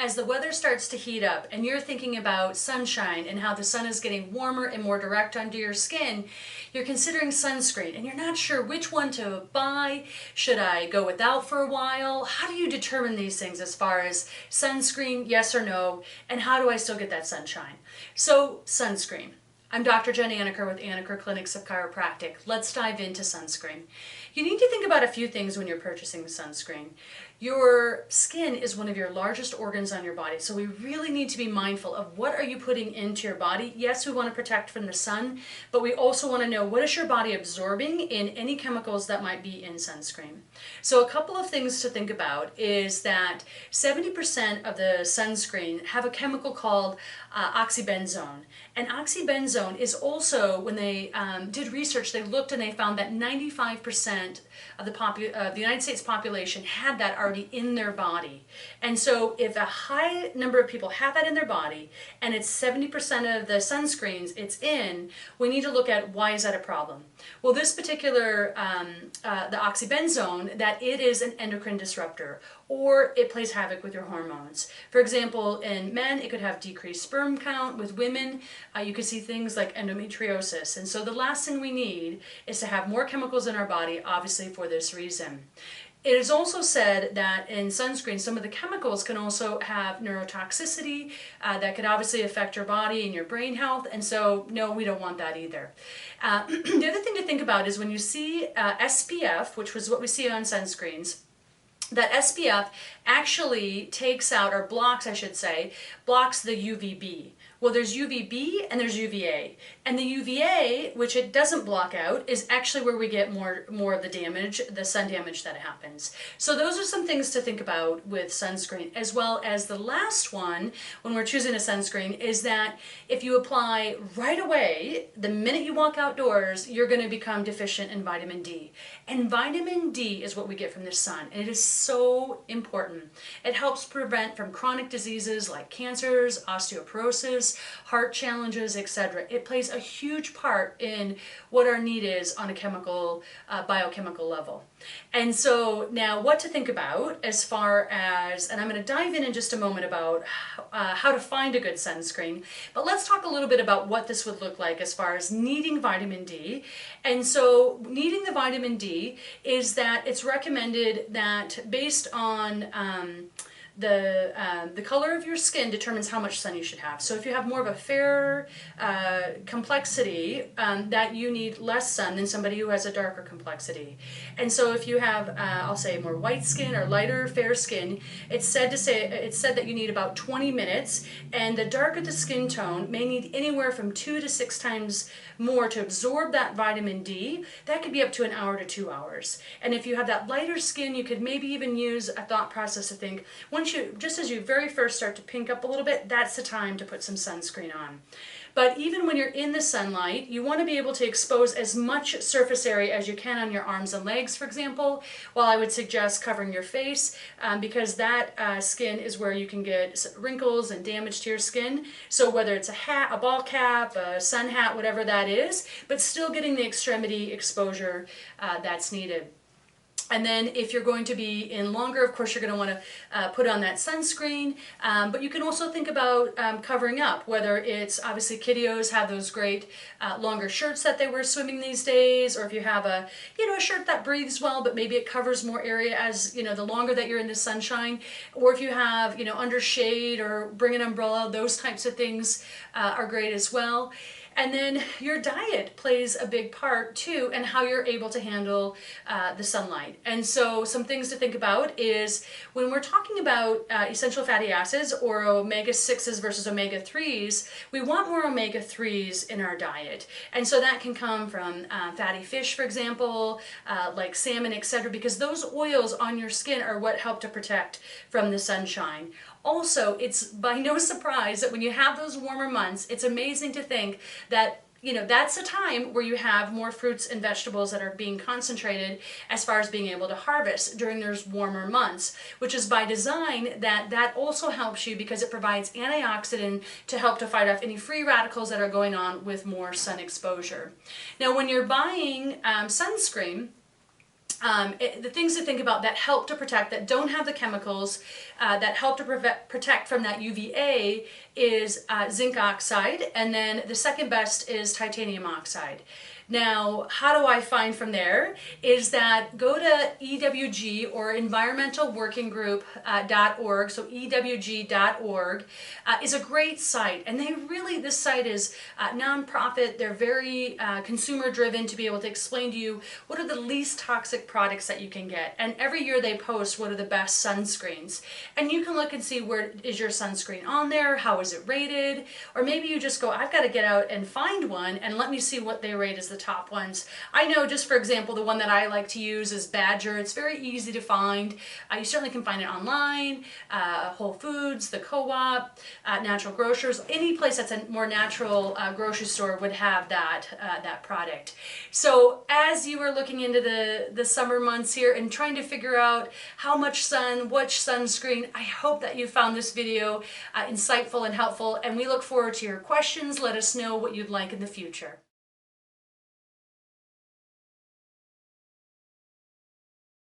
as the weather starts to heat up and you're thinking about sunshine and how the sun is getting warmer and more direct onto your skin, you're considering sunscreen and you're not sure which one to buy. Should I go without for a while? How do you determine these things as far as sunscreen, yes or no, and how do I still get that sunshine? So, sunscreen. I'm Dr. Jen Anaker with Anaker Clinics of Chiropractic. Let's dive into sunscreen. You need to think about a few things when you're purchasing sunscreen. Your skin is one of your largest organs on your body, so we really need to be mindful of what are you putting into your body. Yes, we want to protect from the sun, but we also want to know what is your body absorbing in any chemicals that might be in sunscreen. So a couple of things to think about is that 70% of the sunscreen have a chemical called oxybenzone. And oxybenzone is also, when they did research, they looked and they found that 95% of the United States population had that already in their body. And so if a high number of people have that in their body and it's 70% of the sunscreens it's in, we need to look at why is that a problem. Well, this particular, the oxybenzone, that it is an endocrine disruptor, or it plays havoc with your hormones. For example, in men, it could have decreased sperm count. With women, you could see things like endometriosis. And so the last thing we need is to have more chemicals in our body, obviously for this reason. It is also said that in sunscreen, some of the chemicals can also have neurotoxicity that could obviously affect your body and your brain health, and so no, we don't want that either. The other thing to think about is when you see SPF, which was what we see on sunscreens, that SPF actually takes out, or blocks, I should say, blocks the UVB. Well, there's UVB and there's UVA. And the UVA, which it doesn't block out, is actually where we get more of the damage, the sun damage that happens. So those are some things to think about with sunscreen, as well as the last one, when we're choosing a sunscreen, is that if you apply right away, the minute you walk outdoors, you're going to become deficient in vitamin D. And vitamin D is what we get from the sun, and it is so important. It helps prevent from chronic diseases like cancers, osteoporosis, heart challenges, etc. It plays a huge part in what our need is on a biochemical level. And so now what to think about as far as, and I'm going to dive in just a moment about how to find a good sunscreen, but let's talk a little bit about what this would look like as far as needing vitamin D. And so needing the vitamin D is that it's recommended that based on the color of your skin determines how much sun you should have. So if you have more of a fair complexity, that you need less sun than somebody who has a darker complexity. And so if you have, I'll say, more white skin or lighter fair skin, it's said that you need about 20 minutes, and the darker the skin tone may need anywhere from 2 to 6 times more to absorb that vitamin D. That could be up to an hour to 2 hours. And if you have that lighter skin, you could maybe even use a thought process to think, just as you very first start to pink up a little bit, that's the time to put some sunscreen on. But even when you're in the sunlight, you want to be able to expose as much surface area as you can on your arms and legs, for example, while I would suggest covering your face, because that skin is where you can get wrinkles and damage to your skin. So whether it's a hat, a ball cap, a sun hat, whatever that is, but still getting the extremity exposure that's needed. And then if you're going to be in longer, of course, you're going to want to put on that sunscreen. But you can also think about covering up, whether it's, obviously, kiddos have those great longer shirts that they wear swimming these days, or if you have a shirt that breathes well, but maybe it covers more area as, the longer that you're in the sunshine, or if you have, under shade or bring an umbrella, those types of things are great as well. And then your diet plays a big part too, and how you're able to handle the sunlight. And so some things to think about is when we're talking about essential fatty acids or omega-6s versus omega-3s, we want more omega-3s in our diet. And so that can come from fatty fish, for example, like salmon, etc., because those oils on your skin are what help to protect from the sunshine. Also, it's by no surprise that when you have those warmer months, it's amazing to think that that's a time where you have more fruits and vegetables that are being concentrated as far as being able to harvest during those warmer months, which is by design that also helps you because it provides antioxidant to help to fight off any free radicals that are going on with more sun exposure. Now, when you're buying sunscreen, The things to think about that help to protect, that don't have the chemicals, that help to protect from that UVA is zinc oxide, and then the second best is titanium oxide. Now, how do I find from there? Is that go to EWG or environmentalworkinggroup.org, so EWG.org is a great site, and this site is nonprofit. They're very consumer driven to be able to explain to you what are the least toxic products that you can get, and every year they post what are the best sunscreens, and you can look and see where is your sunscreen on there, how is it rated, or maybe you just go, I've got to get out and find one and let me see what they rate as the top ones. I know, just for example, the one that I like to use is Badger. It's very easy to find. You certainly can find it online, Whole Foods, the Co-op, Natural Grocers, any place that's a more natural grocery store would have that product. So as you are looking into the summer months here and trying to figure out how much sun, which sunscreen, I hope that you found this video insightful and helpful, and we look forward to your questions. Let us know what you'd like in the future.